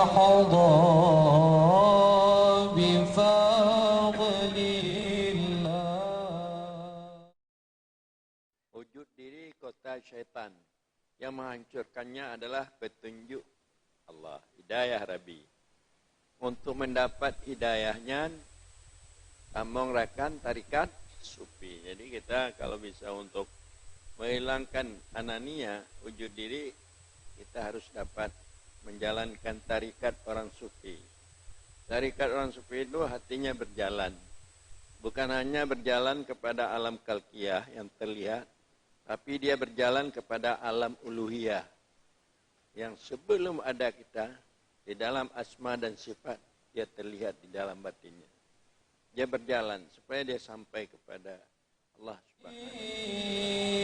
يحظى بفضل الله. Wujud diri kota syaitan. Yang menghancurkannya adalah petunjuk Allah, hidayah Rabbi. Untuk mendapat hidayahnya, mengerakan tarikat sufi. Jadi kita kalau bisa untuk menghilangkan anania, wujud diri, kita harus dapat menjalankan tarikat orang sufi. Tarikat orang sufi itu hatinya berjalan. Bukan hanya berjalan kepada alam kalkiyah yang terlihat, tapi dia berjalan kepada alam uluhiyah. Yang sebelum ada kita, di dalam asma dan sifat, dia terlihat di dalam batinnya. Dia berjalan supaya dia sampai kepada Allah Subhanahu wa taala.